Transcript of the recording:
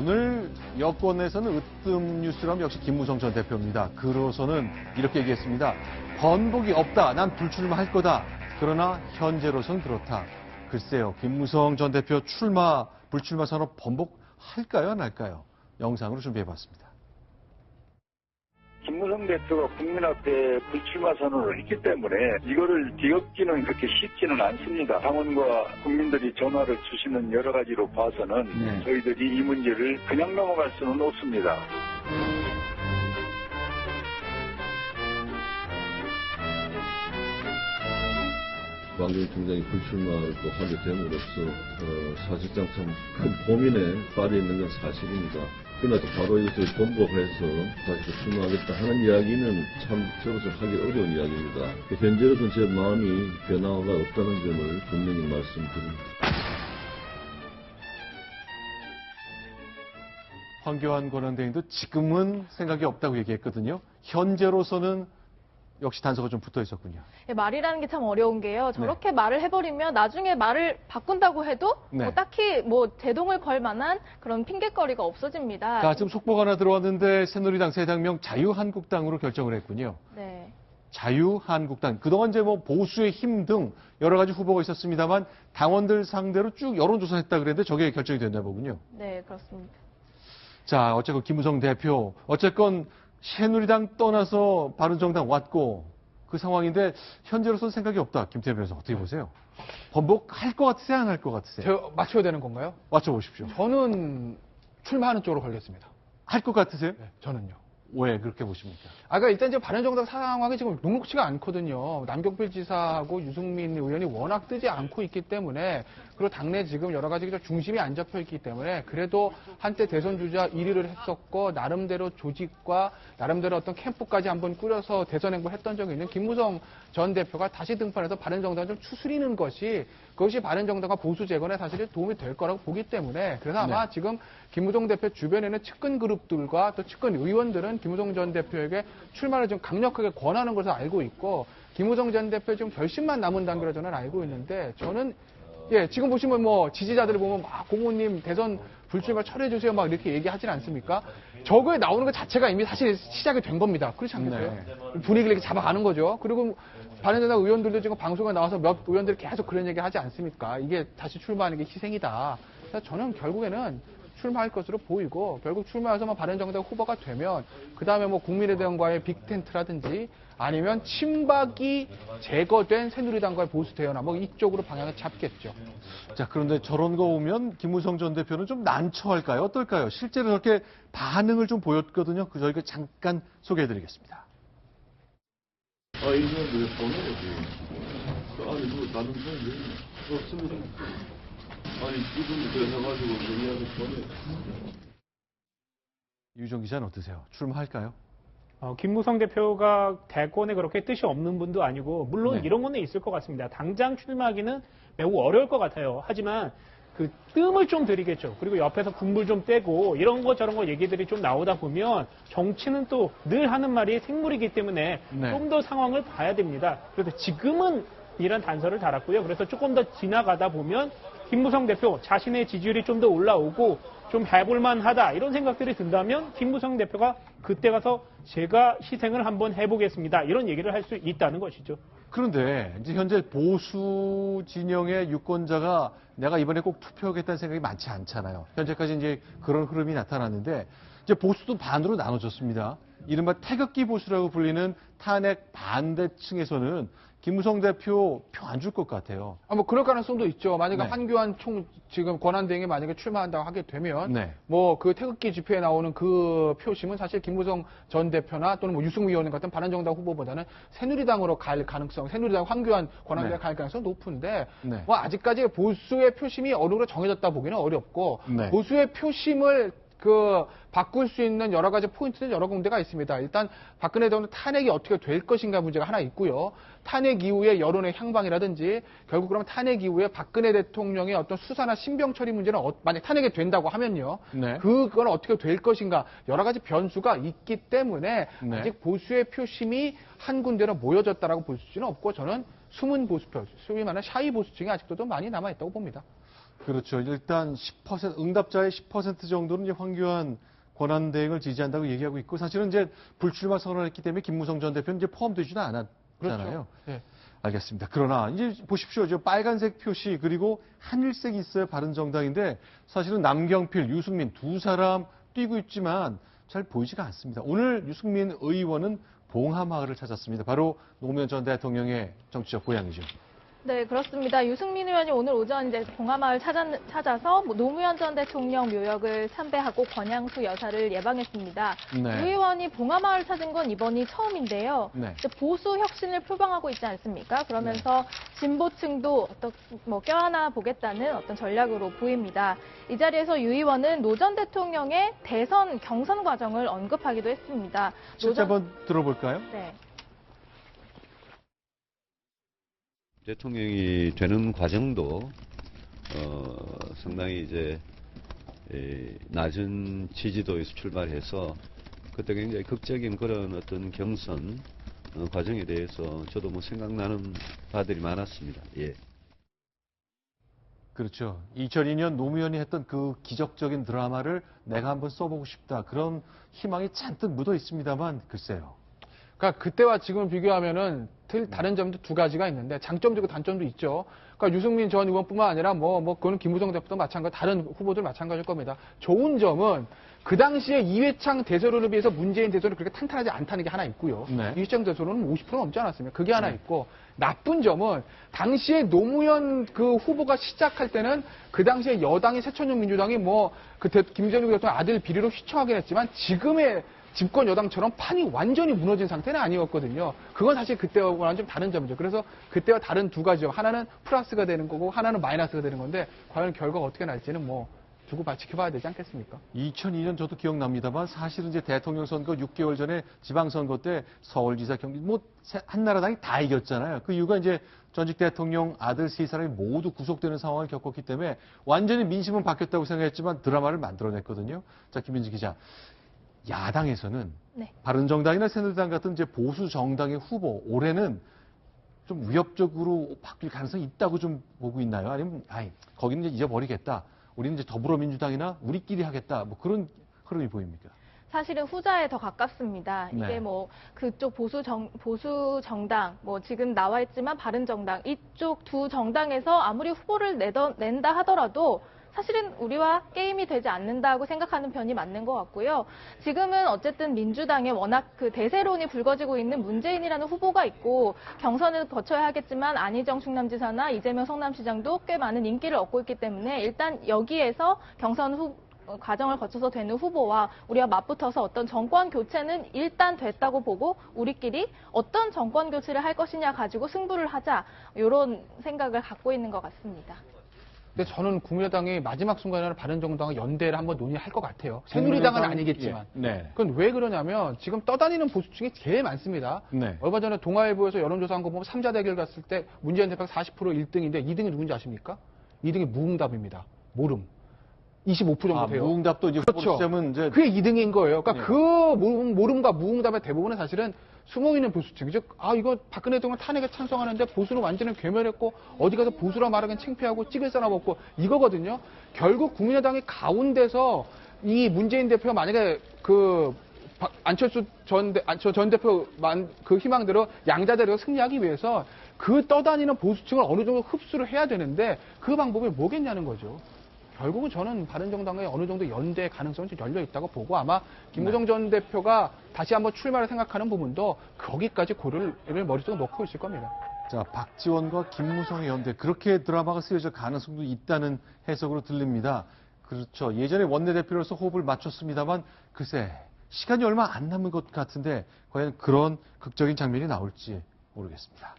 오늘 여권에서는 으뜸 뉴스라면 역시 김무성 전 대표입니다. 그로서는 이렇게 얘기했습니다. 번복이 없다. 난 불출마할 거다. 그러나 현재로선 그렇다. 글쎄요. 김무성 전 대표 불출마 선언 번복할까요? 안 할까요? 영상으로 준비해봤습니다. 김무성 대표가 국민 앞에 불출마 선언을 했기 때문에 이거를 뒤엎기는 그렇게 쉽지는 않습니다. 당원과 국민들이 전화를 주시는 여러 가지로 봐서는 저희들이 이 문제를 그냥 넘어갈 수는 없습니다. 왕경 총장이 불출마를 또 하게 됨으로써 사실상 참 큰 고민에 빠져 있는 건 사실입니다. 그러나 바로 이것을 번복해서 다시 출마하겠다 하는 이야기는 참 저로서 하기 어려운 이야기입니다. 현재로서는 제 마음이 변화가 없다는 점을 분명히 말씀드립니다. 황교안 권한대행도 지금은 생각이 없다고 얘기했거든요. 현재로서는 역시 단서가 좀 붙어 있었군요. 예, 말이라는 게 참 어려운 게요. 저렇게 말을 해버리면 나중에 말을 바꾼다고 해도 뭐 딱히 뭐 제동을 걸 만한 그런 핑계거리가 없어집니다. 자, 지금 속보가 하나 들어왔는데 새누리당 세 당명 자유한국당으로 결정을 했군요. 네. 자유한국당. 그동안 이제 뭐 보수의 힘 등 여러 가지 후보가 있었습니다만 당원들 상대로 쭉 여론조사했다 그랬는데 저게 결정이 됐나 보군요. 네, 그렇습니다. 자, 어쨌건 김무성 대표. 어쨌건 새누리당 떠나서 바른정당 왔고 그 상황인데 현재로서는 생각이 없다. 김태현 변호사 어떻게 보세요? 번복할 것 같으세요? 안 할 것 같으세요? 제가 맞춰야 되는 건가요? 맞춰보십시오. 저는 출마하는 쪽으로 걸겠습니다. 할 것 같으세요? 네, 저는요. 왜 그렇게 보십니까? 그러니까 일단 이제 바른정당 상황이 지금 녹록치가 않거든요. 남경필 지사하고 유승민 의원이 워낙 뜨지 않고 있기 때문에 그리고 당내 지금 여러 가지 중심이 안 잡혀 있기 때문에 그래도 한때 대선 주자 1위를 했었고 나름대로 조직과 나름대로 어떤 캠프까지 한번 꾸려서 대선 행보를 했던 적이 있는 김무성 전 대표가 다시 등판해서 바른정당을 좀 추스리는 것이 그것이 바른정당과 보수 재건에 사실 도움이 될 거라고 보기 때문에 그래서 아마 지금 김무성 대표 주변에는 측근 그룹들과 또 측근 의원들은 김무성 전 대표에게 출마를 좀 강력하게 권하는 것을 알고 있고 김무성 전 대표 지금 결심만 남은 단계로 저는 알고 있는데 저는 지금 보시면 뭐 지지자들을 보면 막 고모님 대선 불출마 철회해주세요 막 이렇게 얘기하진 않습니까? 저거에 나오는 것 자체가 이미 사실 시작이 된 겁니다. 그렇지 않겠어요? 분위기를 이렇게 잡아가는 거죠. 그리고 바른정당 의원들도 지금 방송에 나와서 몇 의원들이 계속 그런 얘기 하지 않습니까? 이게 다시 출마하는 게 희생이다. 그래서 저는 결국에는 출마할 것으로 보이고 결국 출마해서 바른정당 후보가 되면 그 다음에 뭐 국민의당과의 빅텐트라든지 아니면 친박이 제거된 새누리당과의 보수 대연합 뭐 이쪽으로 방향을 잡겠죠. 자, 그런데 저런 거 보면 김무성 전 대표는 좀 난처할까요? 어떨까요? 실제로 저렇게 반응을 좀 보였거든요. 저희가 잠깐 소개해드리겠습니다. 이거 왜 보내야지? 아니, 그거 나는 왜 없으면 아니, 이분이 그래가지고 얘기하고 보내. 유정 기자는 어떠세요? 출마할까요? 김무성 대표가 대권에 그렇게 뜻이 없는 분도 아니고 물론 이런 거는 있을 것 같습니다. 당장 출마하기는 매우 어려울 것 같아요. 하지만 그 뜸을 좀 들이겠죠. 그리고 옆에서 군불 좀 떼고 이런 거 저런 거 얘기들이 좀 나오다 보면 정치는 또 늘 하는 말이 생물이기 때문에 좀 더 상황을 봐야 됩니다. 그래서 지금은 이런 단서를 달았고요. 그래서 조금 더 지나가다 보면 김무성 대표 자신의 지지율이 좀 더 올라오고 좀 해볼만 하다 이런 생각들이 든다면 김무성 대표가 그때 가서 제가 희생을 한번 해보겠습니다. 이런 얘기를 할 수 있다는 것이죠. 그런데 이제 현재 보수 진영의 유권자가 내가 이번에 꼭 투표하겠다는 생각이 많지 않잖아요. 현재까지 이제 그런 흐름이 나타났는데 이제 보수도 반으로 나눠졌습니다. 이른바 태극기 보수라고 불리는 탄핵 반대층에서는 김무성 대표 표 안 줄 것 같아요. 뭐 그럴 가능성도 있죠. 만약에 황교안 지금 권한대행이 만약에 출마한다고 하게 되면 뭐 그 태극기 집회에 나오는 그 표심은 사실 김무성 전 대표나 또는 뭐 유승민 의원 같은 바른정당 후보보다는 새누리당으로 갈 가능성, 새누리당 황교안 권한대행 갈 가능성이 높은데 뭐 아직까지 보수의 표심이 어느 정도 정해졌다 보기는 어렵고 보수의 표심을 바꿀 수 있는 여러 가지 포인트는 여러 군데가 있습니다. 일단 박근혜 대통령 탄핵이 어떻게 될 것인가 문제가 하나 있고요. 탄핵 이후에 여론의 향방이라든지 결국 그러면 탄핵 이후에 박근혜 대통령의 어떤 수사나 신병 처리 문제는 만약 탄핵이 된다고 하면요. 그건 어떻게 될 것인가 여러 가지 변수가 있기 때문에 아직 보수의 표심이 한 군데로 모여졌다라고 볼 수는 없고 저는 숨은 보수표, 소위 말하는 샤이 보수층이 아직도 많이 남아있다고 봅니다. 그렇죠. 일단 10% 응답자의 10% 정도는 이제 황교안 권한대행을 지지한다고 얘기하고 있고 사실은 이제 불출마 선언을 했기 때문에 김무성 전 대표는 이제 포함되지는 않았잖아요. 그렇죠. 네. 알겠습니다. 그러나 이제 보십시오. 저 빨간색 표시 그리고 하늘색이 있어요. 바른정당인데 사실은 남경필, 유승민 두 사람 뛰고 있지만 잘 보이지가 않습니다. 오늘 유승민 의원은 봉하마을을 찾았습니다. 바로 노무현 전 대통령의 정치적 고향이죠. 네, 그렇습니다. 유승민 의원이 오늘 오전 이제 봉하마을 찾아서 노무현 전 대통령 묘역을 참배하고 권양수 여사를 예방했습니다. 네. 유 의원이 봉하마을 찾은 건 이번이 처음인데요. 네. 보수 혁신을 표방하고 있지 않습니까? 그러면서 진보층도 껴안아 보겠다는 어떤 전략으로 보입니다. 이 자리에서 유 의원은 노 전 대통령의 대선 경선 과정을 언급하기도 했습니다. 실제 한번 들어볼까요? 네. 대통령이 되는 과정도 상당히 이제 낮은 지지도에서 출발해서 그때 굉장히 극적인 그런 어떤 경선 과정에 대해서 저도 뭐 생각나는 바들이 많았습니다. 예. 그렇죠. 2002년 노무현이 했던 그 기적적인 드라마를 내가 한번 써보고 싶다. 그런 희망이 잔뜩 묻어 있습니다만 글쎄요. 그러니까 그때와 지금 비교하면은 다른 점도 두 가지가 있는데 장점도 있고 단점도 있죠. 그러니까 유승민 전 의원뿐만 아니라 그거는 김무성 대표도 마찬가지, 다른 후보들 마찬가지일 겁니다. 좋은 점은 그 당시에 이회창 대세론을 비해서 문재인 대세론이 그렇게 탄탄하지 않다는 게 하나 있고요. 네. 이회창 대세론은 50% 넘지 않았습니까? 그게 하나 있고 나쁜 점은 당시에 노무현 그 후보가 시작할 때는 그 당시에 여당이 새천년 민주당이 김정일 대통령 아들 비리로 휘청하긴 했지만 지금의 집권 여당처럼 판이 완전히 무너진 상태는 아니었거든요. 그건 사실 그때와는 좀 다른 점이죠. 그래서 그때와 다른 두 가지죠. 하나는 플러스가 되는 거고 하나는 마이너스가 되는 건데 과연 결과가 어떻게 날지는 두고 지켜봐야 되지 않겠습니까? 2002년 저도 기억납니다만 사실은 이제 대통령 선거 6개월 전에 지방선거 때 서울지사 경기 한나라당이 다 이겼잖아요. 그 이유가 이제 전직 대통령 아들 세 사람이 모두 구속되는 상황을 겪었기 때문에 완전히 민심은 바뀌었다고 생각했지만 드라마를 만들어냈거든요. 자, 김민지 기자. 야당에서는 네. 바른정당이나 새누리당 같은 이제 보수 정당의 후보 올해는 좀 위협적으로 바뀔 가능성이 있다고 좀 보고 있나요? 아니면 거기는 이제 잊어버리겠다. 우리는 이제 더불어민주당이나 우리끼리 하겠다. 그런 흐름이 보입니까? 사실은 후자에 더 가깝습니다. 네. 이게 그쪽 보수 정당, 지금 나와 있지만 바른정당 이쪽 두 정당에서 아무리 후보를 낸다 하더라도 사실은 우리와 게임이 되지 않는다고 생각하는 편이 맞는 것 같고요. 지금은 어쨌든 민주당에 워낙 그 대세론이 불거지고 있는 문재인이라는 후보가 있고 경선을 거쳐야 하겠지만 안희정 충남지사나 이재명 성남시장도 꽤 많은 인기를 얻고 있기 때문에 일단 여기에서 경선 과정을 거쳐서 되는 후보와 우리가 맞붙어서 어떤 정권 교체는 일단 됐다고 보고 우리끼리 어떤 정권 교체를 할 것이냐 가지고 승부를 하자 이런 생각을 갖고 있는 것 같습니다. 근데 저는 국민의당이 마지막 순간에는 바른정당과 연대를 한번 논의할 것 같아요. 새누리당은 아니겠지만. 예. 네. 그건 왜 그러냐면 지금 떠다니는 보수층이 제일 많습니다. 네. 얼마 전에 동아일보에서 여론조사한 거 보면 3자 대결 갔을 때 문재인 대표가 40% 1등인데 2등이 누군지 아십니까? 2등이 무응답입니다. 모름. 25% 정도 돼요. 무응답도 이제 그렇죠. 시점은 이제 그게 2등인 거예요. 그러니까 네. 그 모름과 무응답의 대부분은 사실은 숨어있는 보수층. 즉, 이거 박근혜 대통령 탄핵에 찬성하는데 보수는 완전히 괴멸했고 어디 가서 보수라 말하기엔 창피하고 찍을 사람 없고 이거거든요. 결국 국민의당이 가운데서 이 문재인 대표가 만약에 안철수 전 대표 그 희망대로 양자대로 승리하기 위해서 그 떠다니는 보수층을 어느 정도 흡수를 해야 되는데 그 방법이 뭐겠냐는 거죠. 결국은 저는 바른정당의 어느 정도 연대 가능성이 좀 열려 있다고 보고 아마 김무성 전 대표가 다시 한번 출마를 생각하는 부분도 거기까지 고려를 머릿속에 놓고 있을 겁니다. 자, 박지원과 김무성의 연대 그렇게 드라마가 쓰여질 가능성도 있다는 해석으로 들립니다. 그렇죠. 예전에 원내대표로서 호흡을 맞췄습니다만 글쎄 시간이 얼마 안 남은 것 같은데 과연 그런 극적인 장면이 나올지 모르겠습니다.